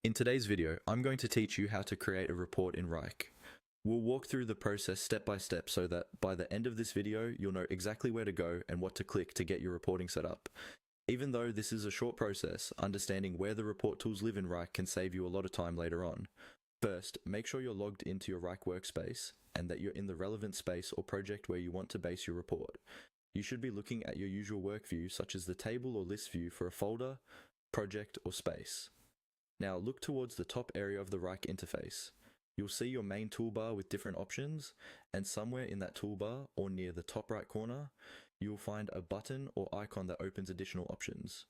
In today's video, I'm going to teach you how to create a report in Wrike. We'll walk through the process step by step so that by the end of this video, you'll know exactly where to go and what to click to get your reporting set up. Even though this is a short process, understanding where the report tools live in Wrike can save you a lot of time later on. First, make sure you're logged into your Wrike workspace and that you're in the relevant space or project where you want to base your report. You should be looking at your usual work view such as the table or list view for a folder, project, or space. Now look towards the top area of the Wrike interface. You'll see your main toolbar with different options, and somewhere in that toolbar, or near the top right corner, you'll find a button or icon that opens additional options.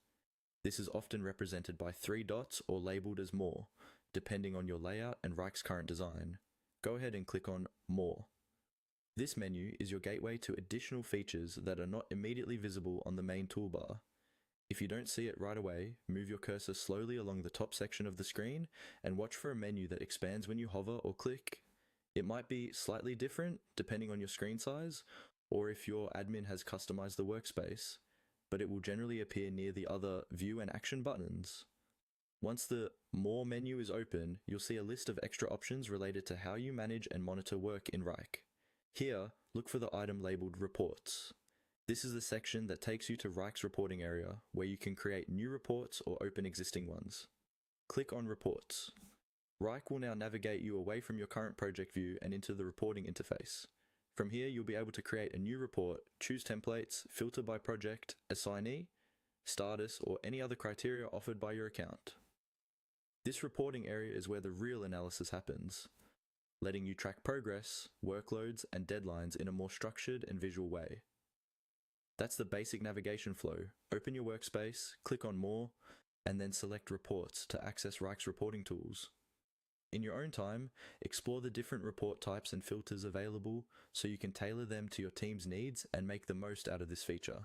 This is often represented by 3 dots or labelled as More, depending on your layout and Wrike's current design. Go ahead and click on More. This menu is your gateway to additional features that are not immediately visible on the main toolbar. If you don't see it right away, move your cursor slowly along the top section of the screen and watch for a menu that expands when you hover or click. It might be slightly different depending on your screen size or if your admin has customized the workspace, but it will generally appear near the other View and Action buttons. Once the More menu is open, you'll see a list of extra options related to how you manage and monitor work in Wrike. Here, look for the item labeled Reports. This is the section that takes you to Wrike's reporting area, where you can create new reports or open existing ones. Click on Reports. Wrike will now navigate you away from your current project view and into the reporting interface. From here, you'll be able to create a new report, choose templates, filter by project, assignee, status, or any other criteria offered by your account. This reporting area is where the real analysis happens, letting you track progress, workloads, and deadlines in a more structured and visual way. That's the basic navigation flow. Open your workspace, click on More, and then select Reports to access Wrike's reporting tools. In your own time, explore the different report types and filters available so you can tailor them to your team's needs and make the most out of this feature.